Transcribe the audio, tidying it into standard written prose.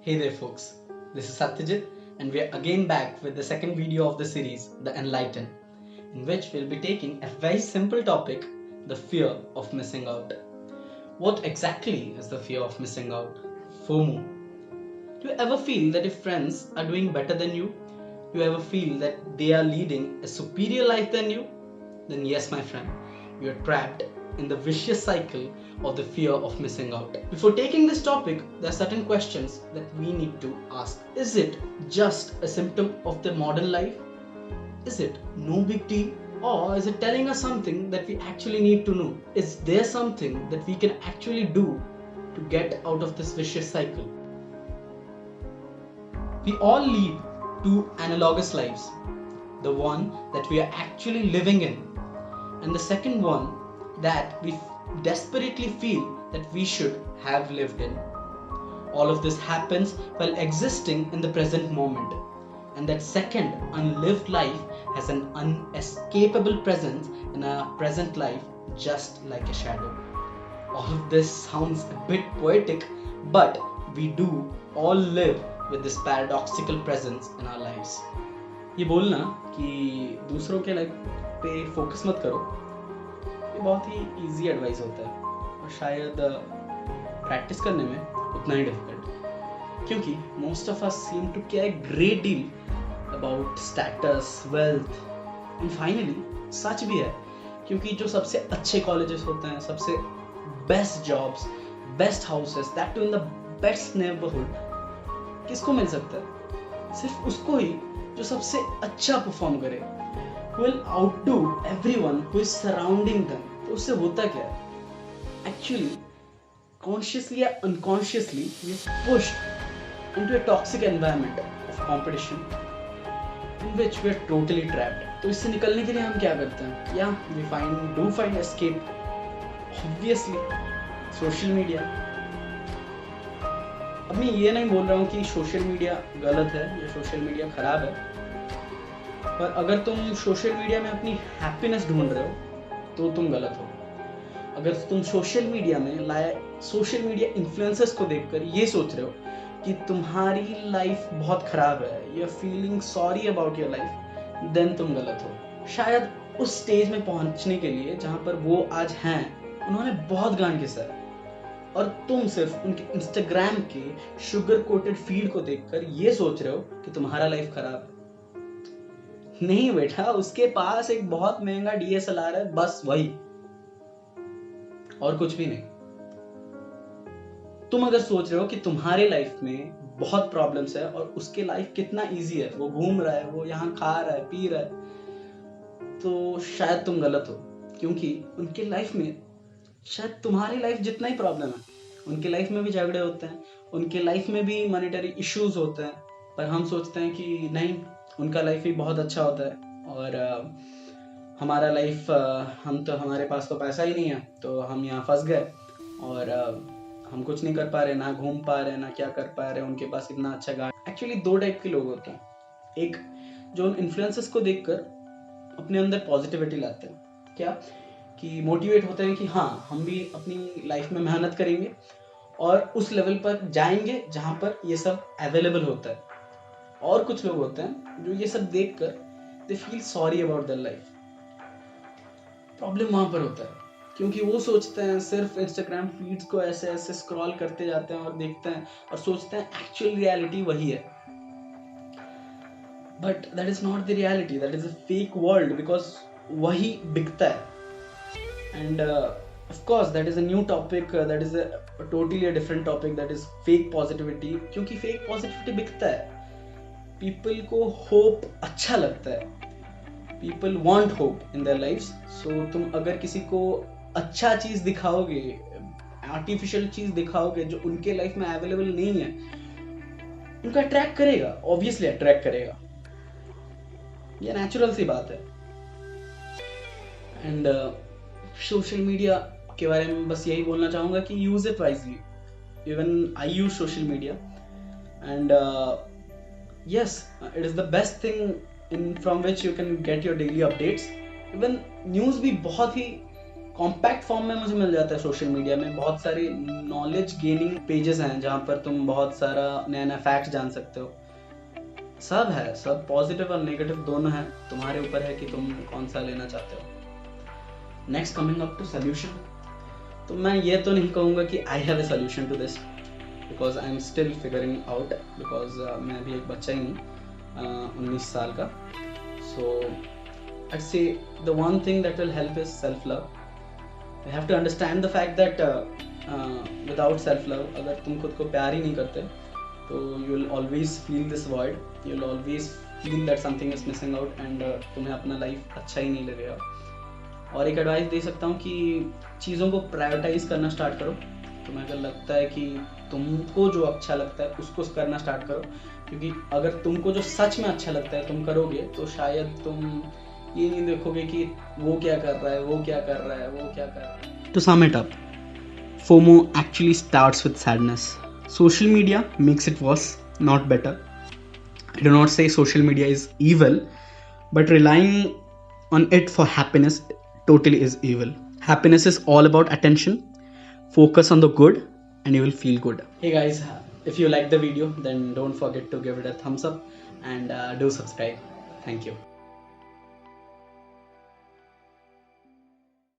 Hey there, folks. This is Satyajit, and we are again back with the second video of the series, The Enlighten, in which we'll be taking a very simple topic, the fear of missing out. What exactly is the fear of missing out? FOMO. Do you ever feel that if friends are doing better than you, do you ever feel that they are leading a superior life than you? Then, yes, my friend, you are trapped in the vicious cycle of the fear of missing out. Before taking this topic, there are certain questions that we need to ask. Is it just a symptom of the modern life? Is it no big deal? Or is it telling us something that we actually need to know? Is there something that we can actually do to get out of this vicious cycle? We all lead two analogous lives, the one that we are actually living in, and the second one that we desperately feel that we should have lived in. All of this happens while existing in the present moment, and that second unlived life has an unescapable presence in our present life, just like a shadow. All of this sounds a bit poetic, but we do all live with this paradoxical presence in our lives. ये बोलना कि दूसरों के life पे focus मत करो, ये बहुत ही इजी एडवाइस होता है और शायद प्रैक्टिस करने में उतना ही डिफिकल्ट, क्योंकि most of us seem to care great deal about status, wealth and finally सच भी है, क्योंकि जो सबसे अच्छे कॉलेजेस होते हैं, सबसे best jobs, best houses, that too in the best neighbourhood, किसको मिल सकता है? सिर्फ उसको ही जो सबसे अच्छा परफॉर्म करे, who will outdo everyone who is surrounding them. तो उससे होता क्या है? Actually, consciously or unconsciously, we are pushed into a toxic environment of competition in which we are totally trapped. तो इससे निकलने के लिए हम क्या करते हैं? Yeah, we find escape. Obviously, social media. अब मैं ये नहीं बोल रहा हूँ कि सोशल मीडिया गलत है या सोशल मीडिया खराब है, पर अगर तुम सोशल मीडिया में अपनी हैप्पीनेस ढूंढ रहे हो तो तुम गलत हो। अगर तुम सोशल मीडिया में लाए सोशल मीडिया इन्फ्लुएंसर्स को देखकर ये सोच रहे हो कि तुम्हारी लाइफ बहुत खराब है, you are feeling sorry about your life, then तुम गलत हो। शायद उस स्टेज में पहुंचने के लिए जहां पर वो आज हैं, उन्होंने बहुत गांड घिसा है, और तुम सिर्फ उनके इंस्टाग्राम के शुगर कोटेड फीड को देखकर ये सोच रहे हो कि तुम्हारा लाइफ खराब है। नहीं बेटा, उसके पास एक बहुत महंगा DSLR है, बस वही, और कुछ भी नहीं। तुम अगर सोच रहे हो कि तुम्हारे लाइफ में बहुत प्रॉब्लम्स है और उसके लाइफ कितना इजी है, वो घूम रहा है, वो यहाँ खा रहा है, पी रहा है, तो शायद तुम गलत हो, क्योंकि उनके लाइफ में शायद तुम्हारी लाइफ जितना ही प्रॉब्लम है। उनके लाइफ में भी झगड़े होते हैं, उनके लाइफ में भी मॉनेटरी इश्यूज होते हैं, पर हम सोचते हैं कि नहीं, उनका लाइफ ही बहुत अच्छा होता है और हमारा लाइफ, हमारे पास तो पैसा ही नहीं है, तो हम यहाँ फंस गए और हम कुछ नहीं कर पा रहे, ना घूम पा रहे, ना क्या कर पा रहे, उनके पास इतना अच्छा गाड़ी। एक्चुअली दो टाइप के लोग होते हैं, एक जो उन इन्फ्लुएंसर्स को देखकर अपने अंदर पॉजिटिविटी लाते हैं, क्या कि मोटिवेट होते हैं कि हाँ, हम भी अपनी लाइफ में मेहनत करेंगे और उस लेवल पर जाएंगे जहाँ पर ये सब अवेलेबल होता है। और कुछ लोग होते हैं जो ये सब देखकर they feel sorry about their life. Problem वहाँ पर होता है, क्योंकि वो सोचते हैं, सिर्फ इंस्टाग्राम फीड्स को ऐसे ऐसे स्क्रॉल करते जाते हैं और देखते हैं और सोचते हैं एक्चुअल रियलिटी वही है, but that is not the reality, that is a fake world, because वही बिकता है। And of course that is a new topic, that is a totally different topic, that is fake positivity, क्योंकि fake positivity बिकता है, people को hope अच्छा लगता है, people want hope in their lives, so तुम अगर किसी को अच्छा चीज़ दिखाओगे, आर्टिफिशियल चीज़ दिखाओगे जो उनके लाइफ में अवेलेबल नहीं है, उनका अट्रैक्ट करेगा, ऑब्वियसली अट्रैक्ट करेगा, ये नेचुरल सी बात है। एंड सोशल मीडिया के बारे में बस यही बोलना चाहूँगा कि use it wisely. Even I use social media and yes, it is the best thing in from which you can get your daily updates. Even news भी बहुत ही कॉम्पैक्ट फॉर्म में मुझे मिल जाता है सोशल मीडिया में। बहुत सारी नॉलेज गेनिंग पेजेस हैं जहाँ पर तुम बहुत सारा नया नया फैक्ट्स जान सकते हो। सब है, सब पॉजिटिव और नेगेटिव दोनों है, तुम्हारे ऊपर है कि तुम कौन सा लेना चाहते हो। Next coming up to solution, तो मैं ये तो नहीं कहूँगा कि I have a solution to this, because I am still figuring out, because मैं भी एक बच्चा ही हूँ 19 साल का। सो I'd say the one thing that will help is self-love. You have to understand the fact that without self-love, अगर तुम खुद को प्यार ही नहीं करते तो you will always feel this void. You will always feel that something is missing out and तुम्हें अपना लाइफ अच्छा ही नहीं लगेगा। और एक एडवाइस दे सकता हूँ कि चीज़ों को प्रायोरिटाइज करना स्टार्ट करो। तुम्हें अगर लगता है कि तुमको जो अच्छा लगता है उसको करना स्टार्ट करो, क्योंकि अगर तुमको जो सच में अच्छा लगता है तुम करोगे तो शायद तुम ये नहीं देखोगे कि वो क्या कर रहा है, वो क्या कर रहा है, वो क्या कर रहा है। To sum it up, FOMO actually starts with sadness. Social media makes it worse, not better. I do not say social media is evil, but relying on it for happiness totally is evil. Happiness is all about attention. Focus on the good and you will feel good. Hey guys, if you like the video, then don't forget to give it a thumbs up and do subscribe. Thank you.